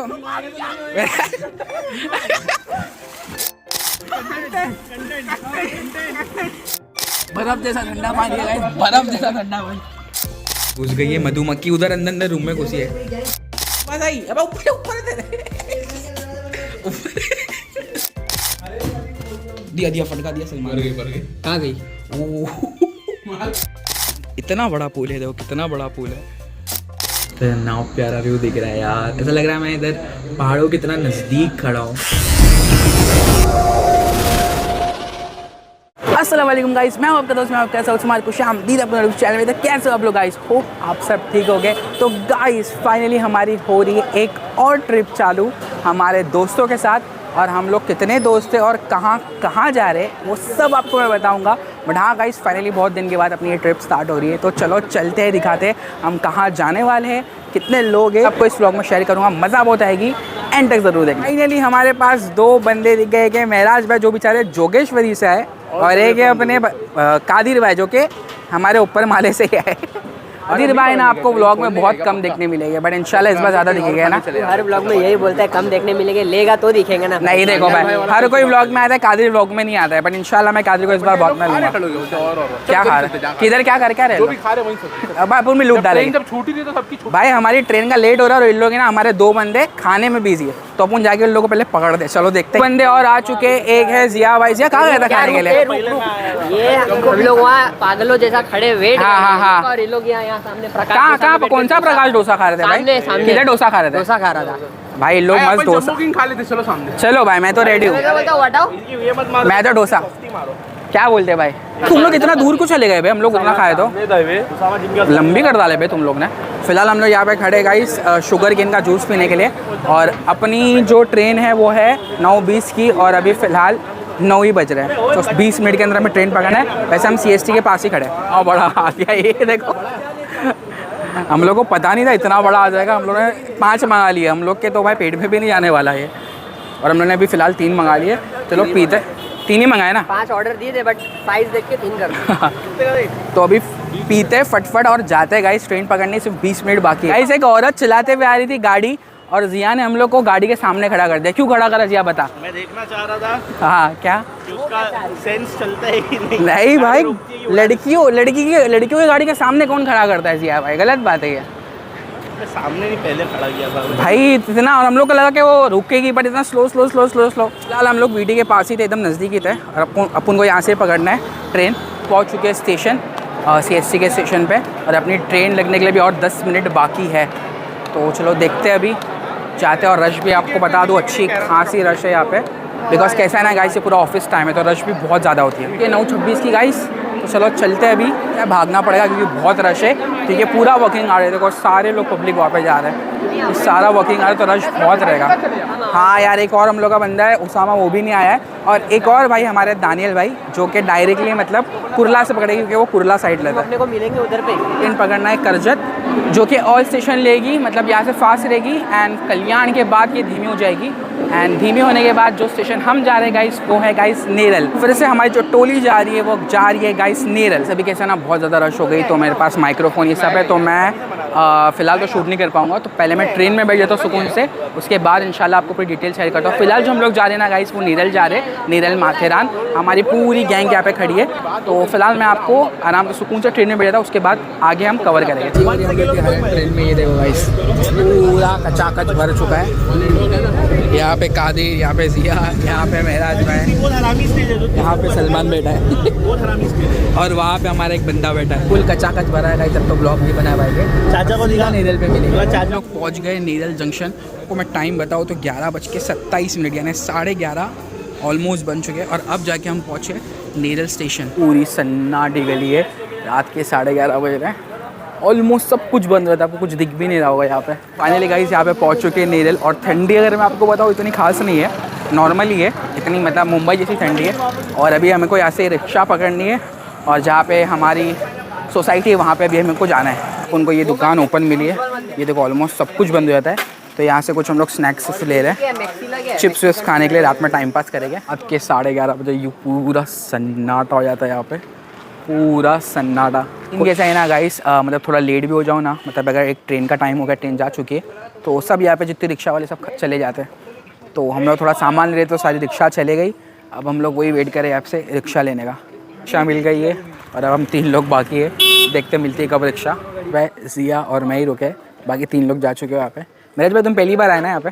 बर्फ जैसा ठंडा पानी है गाइस, बर्फ जैसा ठंडा पानी। घुस गई है मधुमक्खी उधर अंदर अंदर रूम में घुसी है। बस आई, अब ऊपर ऊपर दिया दिया फटका दिया सलमान। कहाँ गई? इतना बड़ा पूल है, देखो कितना बड़ा पूल है। तो नाव प्यारा व्यू दिख रहा है यार, ऐसा लग रहा है मैं इधर पहाड़ों की इतना नजदीक खड़ा हूँ। अस्सलाम वालेकुम गाइस, मैं हूं आपका दोस्त, मैं आपका कैसा उस्मान खुशामदीद अपने चैनल में। तो कैसे हो आप लोग गाइस? होप आप सब ठीक हो गए। तो गाइस फाइनली हमारी हो रही है एक और ट्रिप चालू हमारे दोस्तों के साथ, और हम लोग कितने दोस्त थे और कहाँ कहाँ जा रहे हैं वो सब आपको मैं बताऊंगा। बट हाँ गाइस, फाइनली बहुत दिन के बाद अपनी ये ट्रिप स्टार्ट हो रही है, तो चलो चलते हैं, दिखाते हैं हम कहाँ जाने वाले हैं, कितने लोग हैं, आपको इस व्लॉग में शेयर करूँगा, मज़ा बहुत आएगी, एंड तक ज़रूर देखें। फाइनली हमारे पास दो बंदे दिख गए कि महराज भाई जो बेचारे जोगेश्वरी से आए, और एक है अपने कादिर भाई जो कि हमारे ऊपर माले से ही आए। कादिर भाई ना आपको व्लॉग में बहुत कम देखने मिलेंगे, बट इंशाल्लाह इस बार ज़्यादा दिखेगा ना। हर व्लॉग में यही बोलता है कम देखने मिलेंगे, लेगा तो दिखेंगे ना। नहीं देखो भाई, हर कोई व्लॉग में आता है, कादिर व्लॉग में नहीं आता है, बट इंशाल्लाह मैं कादिर को इस बार बहुत मैं लूंगा। क्या खा रहे? किधर क्या कर क्या रहे? अब में लूट डालेंगे भाई। हमारी ट्रेन का लेट हो रहा है और इन लोग ना हमारे दो बंदे खाने में बिजी है, तो अपन जाके उन लोगों को पहले पकड़ दे। चलो देखते हैं। बंदे और आ चुके, एक है जिया भाई। जिया कहाँ गया था खाने के लिए? ये हम लोग वहाँ पागलों जैसा खड़े वेट, और ये लोग यहाँ सामने कहाँ कौन सा प्रकाश डोसा खा रहे थे भाई? किधर डोसा खा रहे थे? डोसा खा रहा था भाई, लोग मस्त डोसा खा लेते। चलो सामने चलो भाई, मैं तो रेडी हूँ। मैं तो डोसा। क्या बोलते भाई? तुम लोग इतना दूर क्यों चले गए भाई? हम लोग उतना खाए तो लंबी कर डाले भाई तुम लोग ने। फिलहाल हम लोग यहाँ पे खड़े गाइस शुगर केन का जूस पीने के लिए, और अपनी जो ट्रेन है वो है 9:20 की, और अभी फ़िलहाल 9 ही बज रहे हैं, तो 20 मिनट के अंदर हमें ट्रेन पकड़ना है। वैसे हम CST के पास ही खड़े हैं। और बड़ा आ गया ये देखो, हम लोग को पता नहीं था इतना बड़ा आ जाएगा। हम लोगों ने 5 मंगा लिए, हम लोग के तो भाई पेट में भी नहीं जाने वाला है, और हम लोगों ने अभी फ़िलहाल 3 मंगा लिए। चलो पीते, 3 ही मंगाए ना, 5 ऑर्डर दिए थे बट साइज देख के 3 कर तो अभी पीते फटफट और जाते गाइस ट्रेन पकड़ने, सिर्फ 20 मिनट बाकी है। गाइस एक औरत चलाते हुए आ रही थी गाड़ी, और जिया ने हम लोग को गाड़ी के सामने खड़ा कर दिया। क्यों खड़ा करा जिया, बता? मैं देखना चाह रहा था हाँ क्या उसका सेंस चलता है कि नहीं। नहीं भाई, लड़कियों की गाड़ी के सामने कौन खड़ा करता है जिया भाई? गलत बात है ये। सामने नहीं, पहले खड़ा किया था भाई इतना, और हम लोग को लगा कि वो रुकेगी, बट इतना स्लो। फिलहाल हम लोग VT के पास ही थे, एकदम नज़दीक ही थे, और अपन को यहाँ से पकड़ना है ट्रेन। पहुँच चुके हैं स्टेशन, CST के स्टेशन पे, और अपनी ट्रेन लगने के लिए भी और 10 मिनट बाकी है। तो चलो देखते हैं, अभी जाते हैं। और रश भी आपको बता दूँ, अच्छी खासी रश है यहाँ पे, बिकॉज कैसा है ना गाइस, ये पूरा ऑफिस टाइम है, तो रश भी बहुत ज़्यादा होती है। ये 9:26 की गाइस, तो चलो चलते हैं। अभी क्या भागना पड़ेगा क्योंकि बहुत रश है, ठीक है। पूरा वर्किंग आ रहे थे, और सारे लोग पब्लिक वहाँ पे जा रहे हैं, सारा वर्किंग आ रहा है, तो रश बहुत रहेगा। हाँ यार, एक और हम लोग का बंदा है उसामा, वो भी नहीं आया है, और एक और भाई हमारे दानियल भाई जो कि डायरेक्टली मतलब कुरला से पकड़ेगी, क्योंकि वो कुरला साइड लेता है। अपने को मिलेंगे उधर पे। ट्रेन पकड़ना है करजत, जो कि ऑल स्टेशन लेगी, मतलब यहाँ से फास्ट रहेगी, एंड कल्याण के बाद ये धीमी हो जाएगी, एंड धीमी होने के बाद जो स्टेशन हम जा रहे हैं गाइस वो है गाइस नेरल। फिर से हमारी जो टोली जा रही है वो जा रही है गाइस नेरल। सभी कैसे ना बहुत ज़्यादा रश हो गई, तो मेरे पास माइक्रोफोन ये सब है, तो मैं फ़िलहाल तो शूट नहीं कर पाऊँगा। तो पहले मैं ट्रेन में बैठ जाता हूँ सुकून से, उसके बाद इंशाल्लाह आपको पूरी डिटेल शेयर करता हूँ। फिलहाल जो हम लोग जा रहे हैं ना गाइस, वो नेरल जा रहे हैं, नेरल माथेरान। हमारी पूरी गैंग यहाँ पे खड़ी है, तो फिलहाल मैं आपको आराम से सुकून से ट्रेन में बैठ जाता हूँ, उसके बाद आगे हम कवर करेंगे। ट्रेन में ये देखो गाइस, पूरा कचाकच भर चुका है। यहाँ पे कादिर, यहाँ पे जिया, यहाँ पे महराज भाई, यहाँ पे सलमान बैठा है, और वहाँ पे हमारा एक बंदा बैठा है। फुल कचाकच भरा है गाइस, तब तो ब्लॉग नहीं बना भाई के। चाचा को दिखा, नेरल पे मिलेगा। हम लोग पहुँच गए नेरल जंक्शन को। मैं टाइम बताऊँ तो 11:27 यानी 11:30 ऑलमोस्ट बन चुके हैं, और अब जाके हम पहुँचे नेरल स्टेशन। पूरी सन्नाटी गली है, रात के 11:30 बज रहे हैं, ऑलमोस्ट सब कुछ बंद रहता है, आपको कुछ दिख भी नहीं रहा होगा यहाँ पे। फाइनली गाइस यहाँ पे पहुँच चुके हैं नेरल, और ठंडी अगर मैं आपको बताऊँ इतनी खास नहीं है, नॉर्मली है, इतनी मतलब मुंबई जैसी ठंडी है। और अभी हमें को यहाँ से रिक्शा पकड़नी है, और जहाँ पे हमारी सोसाइटी है वहाँ पे भी हमें को जाना है। उनको ये दुकान ओपन मिली है, ये देखो ऑलमोस्ट सब कुछ बंद हो जाता है, तो यहाँ से कुछ हम लोग स्नैक्स ले रहे हैं, चिप्स विप्स खाने के लिए, रात में टाइम पास करेंगे। अब के 11:30 बजे यूँ पूरा सन्नाटा हो जाता है यहाँ पे, पूरा सन्नाटा। इनके है ना गाइस, मतलब थोड़ा लेट भी हो जाओ ना, मतलब अगर एक ट्रेन का टाइम हो गया, ट्रेन जा चुकी है, तो सब यहाँ पे जितने रिक्शा वाले सब चले जाते हैं। तो हम लोग थोड़ा सामान ले रहे तो सारी रिक्शा चले गई। अब हम लोग वही वेट करें यहाँ से रिक्शा लेने का। रिक्शा मिल गई है और अब हम 3 लोग बाकी है, देखते मिलती है कब रिक्शा। वह जिया और मैं ही रुके, बाकी 3 लोग जा चुके हो यहाँ पे। मेराज भाई तुम पहली बार आए ना यहाँ पे?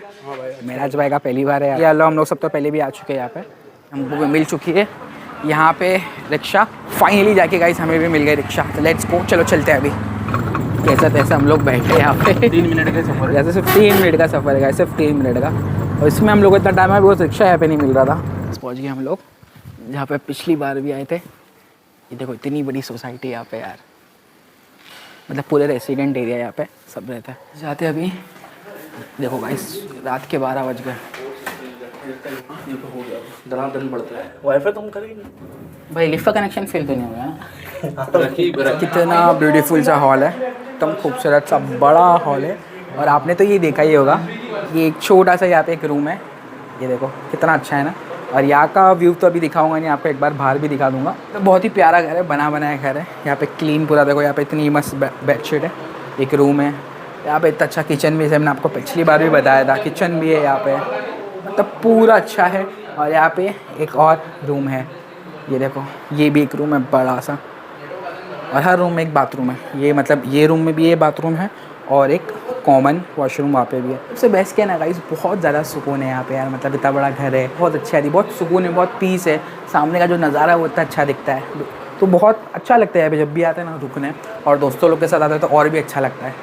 मेराज भाई का पहली बार है यार। हम लोग सब तो पहले भी आ चुके हैं यहाँ पे, हमको मिल चुकी है यहाँ पे रिक्शा। फाइनली जाके गाइस हमें भी मिल गई रिक्शा। तो लेट्स गो, चलो चलते हैं अभी। कैसा तैसा हम लोग बैठे यहाँ पे 3 मिनट का सफर। जैसे सिर्फ 3 मिनट का सफ़र है, सिर्फ 3 मिनट का। और इसमें हम लोग को इतना टाइम है, बहुत रिक्शा यहाँ पे नहीं मिल रहा था। पहुँच गए हम लोग जहाँ पे पिछली बार भी आए थे। ये देखो इतनी बड़ी सोसाइटी यहाँ पे यार, मतलब पूरे रेसिडेंट एरिया यहाँ पे सब रहता है। जाते अभी देखो गाइस रात के 12 बज गए। दनादन पड़ता है। वाईफाई तुम करेंगे भाई, लिफ्ट का कनेक्शन फेल तो नहीं होगा ना? कितना ब्यूटीफुल सा हॉल है, एकदम खूबसूरत सा बड़ा हॉल है। और आपने तो ये देखा ही होगा, ये एक छोटा सा यहाँ पे एक रूम है। ये देखो कितना अच्छा है ना। और यहाँ का व्यू तो अभी दिखाऊंगा नहीं आपको, एक बार बाहर भी दिखा दूंगा। तो बहुत ही प्यारा घर है, बना बनाया घर है। यहाँ पे क्लीन पूरा देखो, यहाँ पे इतनी मस्त बेडशीट है। एक रूम है यहाँ पे, इतना अच्छा किचन भी है। मैंने आपको पिछली बार भी बताया था, किचन भी है यहाँ पे, मतलब पूरा अच्छा है। और यहाँ पे एक और रूम है, ये देखो ये भी एक रूम है बड़ा सा। और हर रूम में एक बाथरूम है। ये मतलब ये रूम में भी ये बाथरूम है और एक कॉमन वॉशरूम वहाँ पे भी है। सबसे बेस्ट क्या है ना गाइस, बहुत ज़्यादा सुकून है यहाँ पे यार। मतलब इतना बड़ा घर है, बहुत अच्छा है, बहुत सुकून है, बहुत पीस है। सामने का जो नज़ारा है वो इतना अच्छा दिखता है, तो बहुत अच्छा लगता है यहाँ पे जब भी आते हैं ना रुकने। और दोस्तों लोग के साथ आते हैं तो और भी अच्छा लगता है।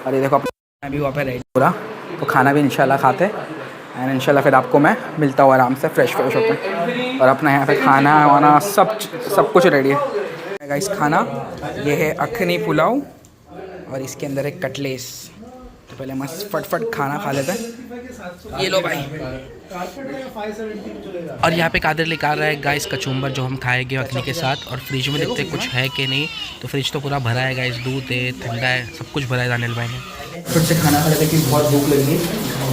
और ये देखो मैं भी वहाँ पर रेडी पूरा, तो खाना भी इंशाल्लाह खाते एंड इंशाल्लाह फिर आपको मैं मिलता हूँ आराम से फ्रेश होकर। और अपना यहाँ पे खाना वाना सब कुछ रेडी है गाइस। खाना ये है अखनी पुलाव और इसके अंदर है कटलेस। तो पहले मस्त फटफट खाना खा लेते हैं। ये लो भाई। और यहाँ पे कादिर लेकर आ रहा है गाइस कचुम्बर, जो हम खाएंगे अखनी के साथ। और फ्रिज में देखते कुछ है कि नहीं, तो फ्रिज तो पूरा भरा है गाइस, दूध है, ठंडा है, सब कुछ भरा है दानियल भाई ने। फिर से खाना खा लेते कि बहुत भूख लगी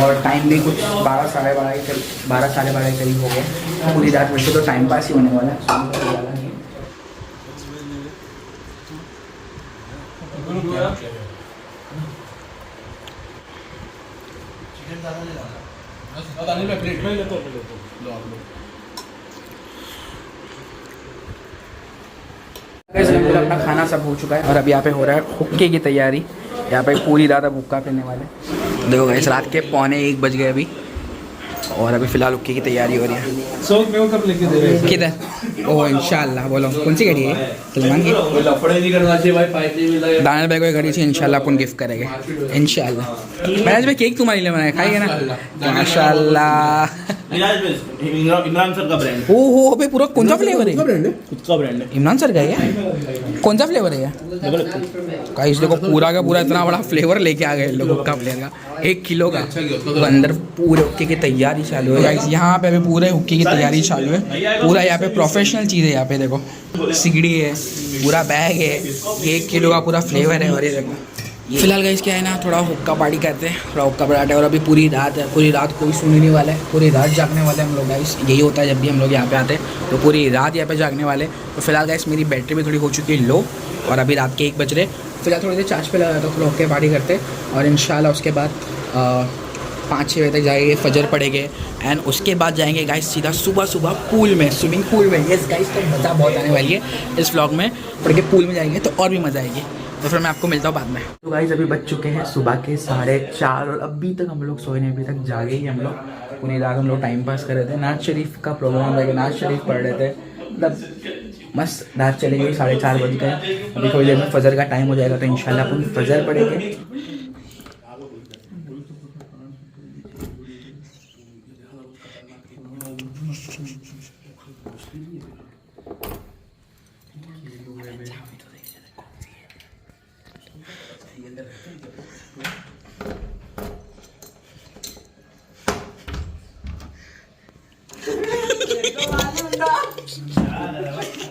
और टाइम भी कुछ 12 साढ़े 12 के करीब हो गए। पूरी रात वैसे तो टाइम पास ही होने वाला है। अपना खाना सब हो चुका है और अब यहाँ पे हो रहा है हुक्के की तैयारी। यहाँ पे पूरी रात अब हुक्का पीने वाले। देखो गाइस रात के 12:45 बज गए अभी और अभी फ़िलहाल हुक्के की तैयारी हो रही है। सो मैं कब लेके दे रहे हैं किधर? ओह इंशाल्लाह। बोलो कौन सी गाड़ी है? सलमान की। लफड़े नहीं करना चाहिए भाई, फायदे में लगे। दानियल भाई को घड़ी से इंशाल्लाह अपन गिफ्ट करेंगे इंशाल्लाह। मैंने भाई केक तुम्हारे लिए बनाया, खाएंगे ना माशाल्लाह। इमरान सर का ब्रांड। ओहो अबे पूरा कौन सा फ्लेवर है? खुद का ब्रांड है। इमरान सर का है? कौन सा फ्लेवर है? गाइस देखो पूरा का पूरा इतना बड़ा फ्लेवर लेके आ गए लोगों का फ्लेवर का 1 किलो का। तो अंदर पूरे हुक्के की तैयारी चालू है गाइस। यहाँ पे अभी पूरे हुक्के की तैयारी चालू है पूरा। यहाँ पे प्रोफेशनल चीज़ है। यहाँ पे देखो सिगड़ी है, पूरा बैग है, 1 किलो का पूरा फ्लेवर है। और ये देखो फिलहाल गाइस क्या है ना, थोड़ा हुक्का पार्टी करते हैं, थोड़ा हुक्का पराठा है। और अभी पूरी रात है, पूरी रात कोई सुनने नहीं वाला है, पूरी रात जागने वाले हम लोग गाइस। यही होता है जब भी हम लोग यहाँ पे आते हैं, तो पूरी रात यहाँ पे जागने वाले। तो फिलहाल गाइस मेरी बैटरी भी थोड़ी हो चुकी है लो और अभी रात के 1 बज रहे। फिलहाल थोड़ी देर चार्ज पे लगा था, थोड़ा हुक्के पार्टी करते और इंशाल्लाह उसके बाद 5-6 बजे तक जाएंगे, फजर पड़ेंगे एंड उसके बाद जाएंगे गाइस सीधा सुबह पूल में, स्विमिंग पूल में। यस गाइस तो मज़ा बहुत आने वाली है इस व्लॉग में। पढ़ के पूल में जाएंगे तो और भी मज़ा आएगी। तो फिर मैं आपको मिलता हूँ बाद में। तो गाइस अभी बज चुके हैं सुबह के 4:30 और अभी तक हम लोग सोए नहीं, अभी तक जागे ही हम लोग। पूरी रात हम लोग टाइम पास कर रहे थे, नाज शरीफ का प्रोग्राम रह गया, नाज शरीफ पढ़ रहे थे, मतलब मस्त रात चली गई। 4:30 बज गए। अभी थोड़ी देर में फजर का टाइम हो जाएगा तो इंशाल्लाह अपन फजर पढ़ेंगे।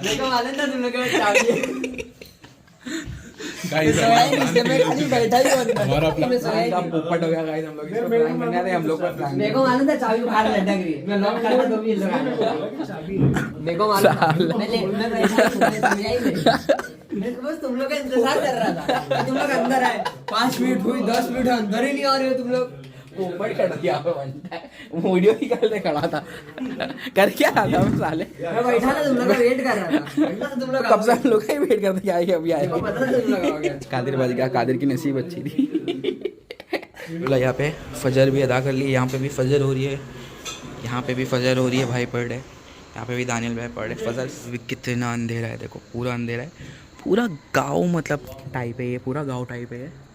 देखो मालूम था तुम लोग को चाबी गाइस मैं खाली बैठा ही हूं। हमारा प्लान पोपट हो गया गाइस। हम लोग इसको प्रैंक करने आते हैं, हम लोग का प्लान। मेरे को मालूम था चाबी बाहर लटक रही है, मैं लॉक करता तो भी ये लोग आ गए। मेरे को मालूम मैं बैठा ही समझाई नहीं। बस तुम लोग का इंतजार कर रहा था कि तुम लोग अंदर आए। 5 मिनट हुई, 10 मिनट अंदर ही नहीं आ रहे हो तुम लोग। ऊपर कर दिया वीडियो ही करने खड़ा था। कर क्या रहा था मैं साले? मैं बैठा था, तुम लोग का वेट कर रहा था। बैठा था तुम लोग, कब से हम लोग ही वेट करते आएंगे, अभी आएंगे। पता था तुम लोग आओगे। कादिर बज गया, कादिर की नसीब अच्छी थी। यहाँ पे फजर भी अदा कर ली, यहाँ पे भी फजर हो रही है, यहाँ पे भी फजर हो रही है भाई पढ़ रहे, यहाँ पे भी दानियल भाई पढ़ रहे। फजर भी कितना अंधेरा है, देखो पूरा अंधेरा है, पूरा गांव मतलब टाइप है ये, पूरा गांव टाइप है।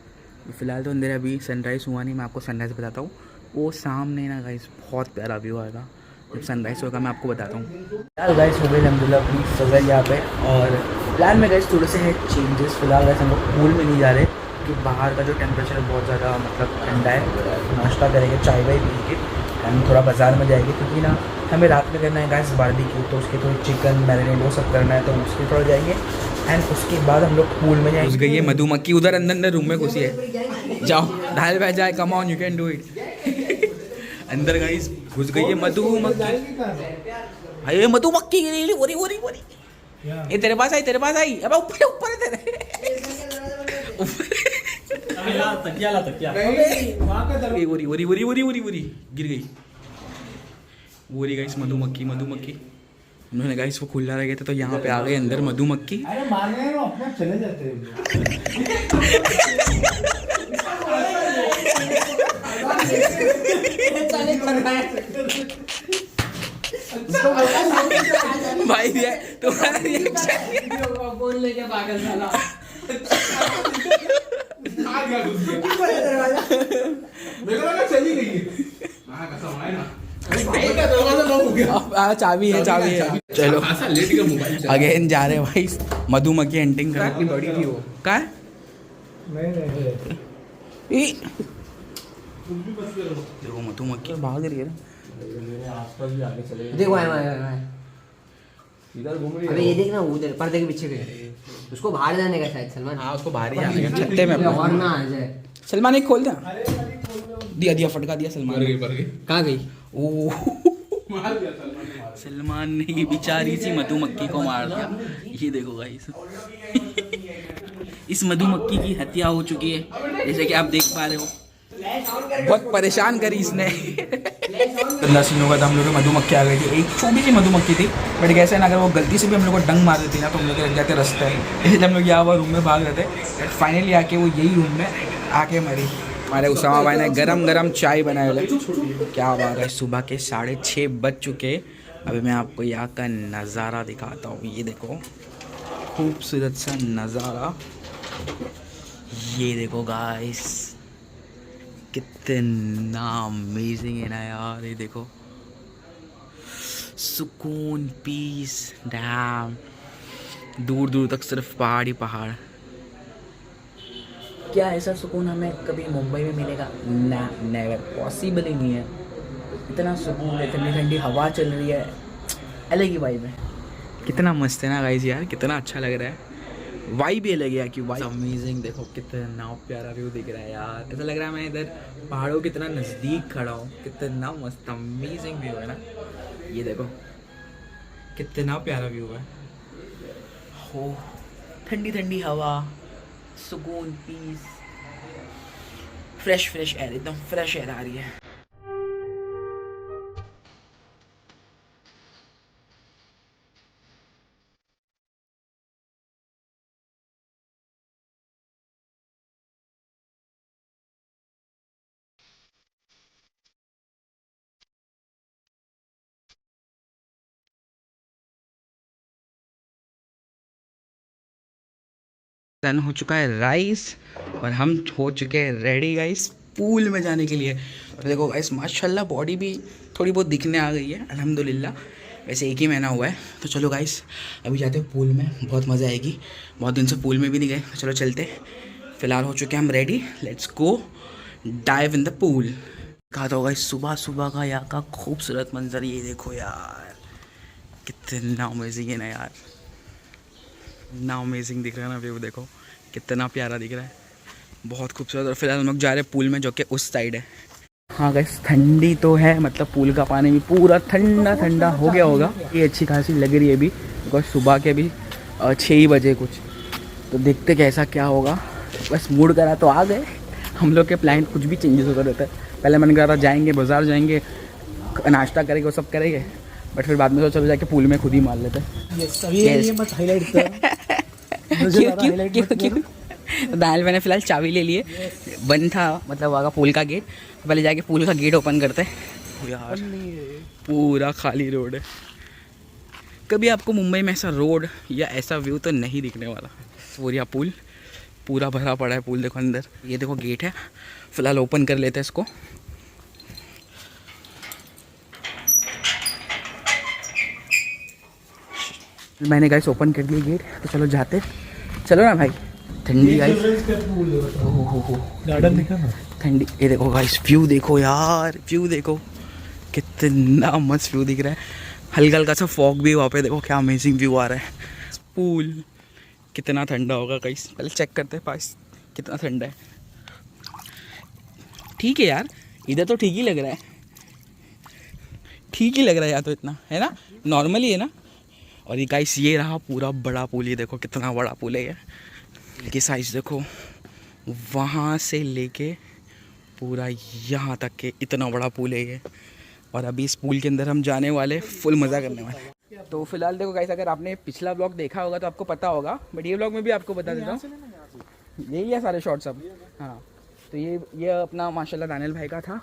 फ़िलहाल तो अंधेरा, अभी सनराइज़ हुआ नहीं, मैं आपको सनराइज़ बताता हूँ। वो सामने ना गाइस बहुत प्यारा व्यू आएगा, जब सनराइज़ होगा मैं आपको बताता हूँ। यार गाइस हो गई अल्हम्दुलिल्लाह अपनी फजर यहाँ पे, और प्लान में गाइस थोड़े से है चेंजेस। फिलहाल गाइस हम लोग पूल में नहीं जा रहे क्योंकि बाहर का जो टेम्परेचर है बहुत ज़्यादा मतलब ठंडा है। नाश्ता करेंगे, चाय वाय पियेंगे, हम थोड़ा बाज़ार में जाएंगे क्योंकि ना हमें रात में करना है गाइस बारबेक्यू, तो उसके थोड़ी चिकन मैरिनेट वो सब करना है, तो उसके थोड़ा जाएंगे। एंड उसके बाद हम लोग पूल में जाएंगे। घुस गई है मधुमक्खी उधर अंदर रूम में घुसी है, जाओ ढाल बह जाए, come on you can do it. अंदर गाइस घुस गई है मधुमक्खी। अरे मधुमक्खी वरी वरी वरी, ये तेरे पास आई, तेरे पास आई। अब ऊपर ऊपर है तेरे तकिया ला तकिया। Worry worry worry worry worry worry गिर गई। वरी गाइस मधुमक्खी मधुमक्खी, उन्होंने गाइस वो खुला रह गया था तो यहाँ पे आ गए अंदर मधुमक्खी। अरे मारने हैं, अपने चले जाते हैं। भाई ये तुम्हारा रिएक्शन फोन लेके पागल साला। मेरे को चली गई है। हाँ कसम है ना, भाई का दरवाजा लॉक हो गया। चाबी है, चाबी है। चलो लेट का मोबाइल अगेन जा रहे हैं भाई मधुमक्खी हंटिंग करने। इतनी बड़ी थी वो का है? नहीं देखो मधुमक्खी भाग रही है ना। देखो इधर घूम रही है। अबे ये देख ना, उधर पर्दे के पीछे गए, उसको बाहर जाने का शायद सलमान। हाँ उसको बाहर ही जाने का, छत्ते में अपना। और ना आ जाए। सलमान एक खोल दे, दिया दिया फटका दिया सलमान। कहाँ गई? ओ मार दिया सलमान ने, मार सलमान ने ये बेचारी सी मधुमक्खी को मार दिया। ये देखो गाइस, इस मधुमक्खी की हत्या हो चुकी है, जैसे कि आप देख पा रहे हो। बहुत परेशान करी इसने। गंदा सीन होगा था, हम लोग को मधुमक्खी आ गई थी, एक छोटी सी मधुमक्खी थी, बट कैसे ना अगर वो गलती से भी हम लोग को डंग मार देती ना तो हम लोग लग जाते रास्ते में, इसलिए हम लोग यहाँ वो रूम में भाग रहे थे। फाइनली आके वो यही रूम में आके मरी। हमारे उसामा भाई ने गरम गरम चाय बनाए, क्या बात है। सुबह के 6:30 बज चुके। अभी मैं आपको यहाँ का नज़ारा दिखाता हूँ, ये देखो खूबसूरत सा नज़ारा, ये देखो गाइस कितना अमेजिंग है ना यार। ये देखो सुकून, पीस, डैम, दूर दूर तक सिर्फ पहाड़ ही पहाड़। क्या ऐसा सुकून हमें कभी मुंबई में मिलेगा? ना, नेवर, पॉसिबल ही नहीं है। इतना सुकून है, ठंडी ठंडी हवा चल रही है, अलग ही वाइब है। कितना मस्त है ना गाइस यार, कितना अच्छा लग रहा है। वाइब भी अलग है कि वाइब अमेजिंग। देखो कितना प्यारा व्यू दिख रहा है यार, ऐसा लग रहा है मैं इधर पहाड़ों कितना नज़दीक खड़ा हूँ। कितना मस्त अमेजिंग व्यू है ना, ये देखो कितना प्यारा व्यू है। हो ठंडी ठंडी हवा, सुकून, पीस, फ्रेश एयर, एकदम फ्रेश एयर आ रही है। डन हो चुका है राइस और हम हो चुके हैं रेडी गाइस पूल में जाने के लिए। और देखो गाइस माशाल्लाह बॉडी भी थोड़ी बहुत दिखने आ गई है अल्हम्दुलिल्लाह। वैसे एक ही महीना हुआ है, तो चलो गाइस अभी जाते हैं पूल में, बहुत मज़ा आएगी। बहुत दिन से पूल में भी नहीं गए, तो चलो चलते। फ़िलहाल हो चुके हैं हम ready, let's go dive in the pool. कहा था गाइस सुबह सुबह का यहाँ का खूबसूरत मंजर, ये देखो यार कितना अमेजिंग है ना यार, ना अमेजिंग दिख रहा है ना व्यू, देखो कितना प्यारा दिख रहा है, बहुत खूबसूरत। और फिलहाल हम लोग जा रहे हैं पूल में जो कि उस साइड है। हाँ गाइस ठंडी तो है, मतलब पूल का पानी भी पूरा ठंडा ठंडा हो गया होगा। ये अच्छी खासी लग रही है अभी, बिकॉज सुबह के भी 6 ही बजे कुछ, तो देखते कैसा क्या होगा। बस मूड करा तो आ गए। हम लोग के प्लान कुछ भी चेंजेस होता रहता है। पहले मन करा था जाएंगे बाज़ार जाएंगे, नाश्ता करेंगे, वो सब करेंगे, बट फिर बाद में तो चलो जाके पूल में खुद ही मार लेते दानियल मैंने फ़िलहाल चाबी ले लिए, बंद था मतलब वहाँ का पूल का गेट। पहले जाके पूल का गेट ओपन करते हैं। यार पूरा खाली रोड है। कभी आपको मुंबई में ऐसा रोड या ऐसा व्यू तो नहीं दिखने वाला। सूर्या पूल पूरा भरा पड़ा है। पूल देखो अंदर, ये देखो गेट है। फ़िलहाल ओपन कर लेते हैं इसको। मैंने गाइस ओपन कर दिया गेट, तो चलो जाते। चलो ना भाई। ठंडी गाइस, गार्डन दिखा ना ठंडी। ये देखो गाइस व्यू देखो यार, व्यू देखो कितना मस्त व्यू दिख रहा है। हल्का हल्का सा फॉग भी वहाँ पे, देखो क्या अमेजिंग व्यू आ रहा है। पूल कितना ठंडा होगा गाइस, पहले चेक करते हैं पास कितना ठंडा है। ठीक है यार, इधर तो ठीक ही लग रहा है, ठीक ही लग रहा है यार, तो इतना है ना, नॉर्मली है ना। और ये गाइस ये रहा पूरा बड़ा पुल। ये देखो कितना बड़ा पुल है ये। इसकी साइज़ देखो, वहाँ से लेके पूरा यहाँ तक के इतना बड़ा पुल है ये। और अभी इस पुल के अंदर हम जाने वाले, फुल मज़ा करने वाले। तो फिलहाल देखो गाइस, अगर आपने पिछला ब्लॉग देखा होगा तो आपको पता होगा, बट ये ब्लॉग में भी आपको बता देता हूँ। यही लिया सारे शॉर्ट्स अब। हाँ, तो ये अपना माशाल्लाह दानियल भाई का था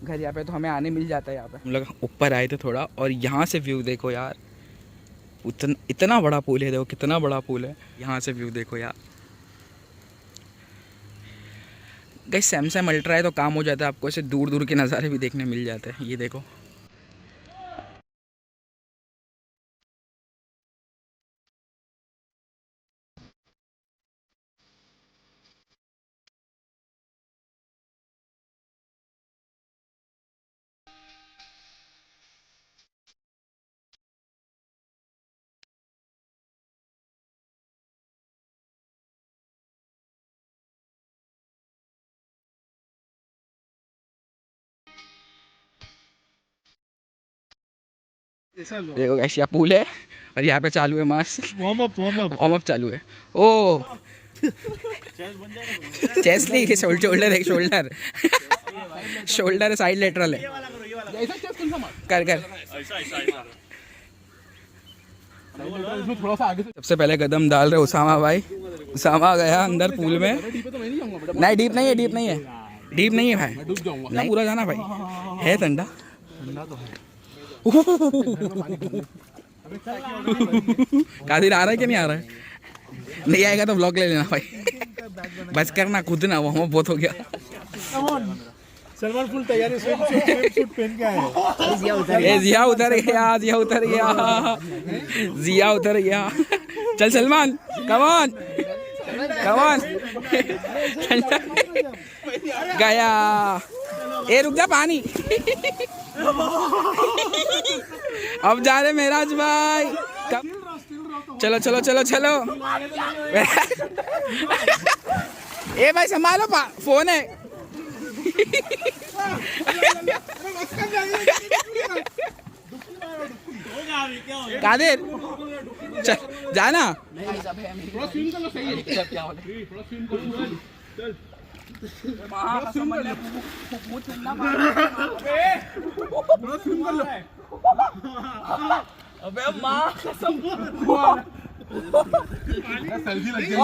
घर यहाँ पे, तो हमें आने मिल जाता है यहाँ पे। हम लोग ऊपर आए थे थोड़ा, और यहाँ से व्यू देखो यार, इतना बड़ा पुल है। देखो कितना बड़ा पुल है, यहाँ से व्यू देखो यार। गाइस सैमसंग अल्ट्रा है तो काम हो जाता है, आपको ऐसे दूर दूर के नज़ारे भी देखने मिल जाते हैं। ये देखो देखो गाइस, यहाँ पुल है और यहाँ पे चालू है मस्त वार्म वार्म अप चालू है। ओ चेस्ट नहीं, शोल्डर है, शोल्डर है, साइड लेटरल है। कर थोड़ा सा आगे से। सबसे पहले कदम डाल रहे उसामा भाई। उसामा गया अंदर पूल में। नहीं डीप नहीं है, डीप नहीं है भाई, डूब जाऊंगा नहीं पूरा जाना भाई, है ठंडा। कादिर आ रहा है कि नहीं आ रहा है? नहीं आएगा तो व्लॉग ले लेना भाई। बस करना खुद ना, वो बहुत हो गया। सलमान फुल तैयारी, स्विम सूट पहन के आए। जिया उतर गया। चल सलमान, कम ऑन गया। ए रुक जा, पानी। अब जा रहे मेराज भाई। चलो। ए भाई संभालो, फोन है। कादिर चल जाना। थोड़ा स्विम कर लो, सही है। थोड़ा स्विम कर लो, चल। थोड़ा स्विम कर लो। अबे माँ कसम, सेल्फी लग गई।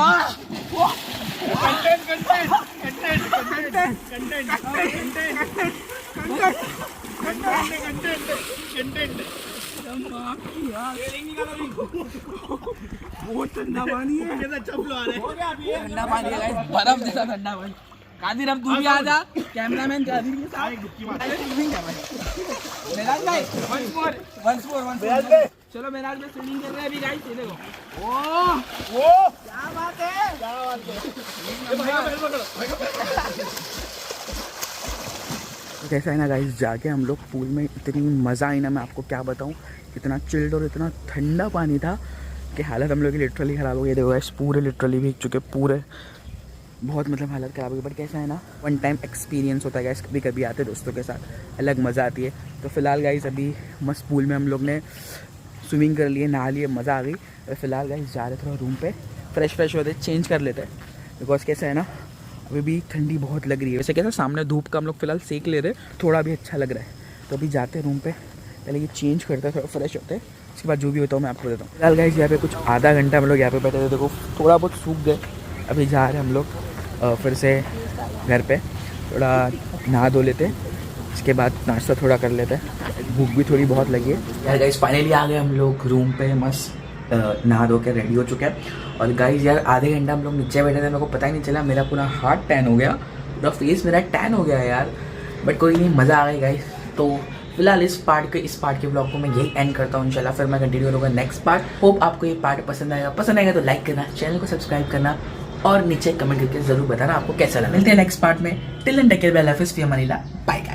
बहुत ठंडा पानी है, ठंडा पानी है गाइस, बर्फ जैसा ठंडा पानी। कादिर अब तू भी आ जा, कैमरामैन कादिर के साथ। मेराज भाई वंस मोर। चलो मेराज भाई स्विमिंग कर रहे हैं अभी गाइस, ये देखो। ओ क्या बात है। कैसा है ना गाइस, जाके हम लोग पूल में इतनी मज़ा आई ना, मैं आपको क्या बताऊँ। इतना चिल्ड और इतना ठंडा पानी था कि हालत हम लोग की लिटरली ख़राब हो गई। देखो गाइस पूरे लिटरली भीग चुके, पूरे बहुत मतलब हालत ख़राब हो गई। बट कैसा है ना, वन टाइम एक्सपीरियंस होता है गाइस, कभी कभी आते दोस्तों के साथ, अलग मज़ा आती है। तो फिलहाल गाइस अभी मस्त पूल में हम लोग ने स्विमिंग कर लिए, नहा लिए, मज़ा आ गई। और फिलहाल गाइस जा रहे थोड़ा रूम पे, फ्रेश होते चेंज कर लेते हैं, बिकॉज कैसा है ना अभी भी ठंडी बहुत लग रही है। वैसे कैसा सामने धूप का हम लोग फिलहाल सेक ले रहे हैं, थोड़ा भी अच्छा लग रहा है। तो अभी जाते हैं रूम पे, पहले ये चेंज करते हैं, थोड़ा फ्रेश होते हैं, उसके बाद जो भी होता है मैं आपको देता हूँ। फिलहाल गाइस यहाँ पे कुछ आधा घंटा हम लोग यहाँ पे बैठे थे, देखो थोड़ा बहुत सूख गए। अभी जा रहे हैं हम लोग फिर से घर पे, थोड़ा नहा धो लेते हैं, उसके बाद नाश्ता थोड़ा कर लेते हैं, भूख भी थोड़ी बहुत लगी है। यार गाइस फाइनली आ गए हम लोग रूम पे, मस्त नहा धो के रेडी हो चुके हैं। और गाइस यार आधे घंटा हम लोग नीचे बैठे थे, मेरे को पता ही नहीं चला, मेरा पूरा हाथ टैन हो गया, पूरा फेस मेरा टैन हो गया यार। बट कोई नहीं, मज़ा आ गई गाइस। तो फिलहाल इस पार्ट के ब्लॉग को मैं यही एंड करता हूँ। इंशाल्लाह फिर मैं कंटिन्यू करूँगा नेक्स्ट पार्ट। होप आपको ये पार्ट पसंद आएगा तो लाइक करना, चैनल को सब्सक्राइब करना और नीचे कमेंट करके जरूर बताना आपको कैसा लगा। मिलते हैं नेक्स्ट पार्ट में। Till then take care, bye, अल्लाह हाफिज़, फी अमान अल्लाह, बाय।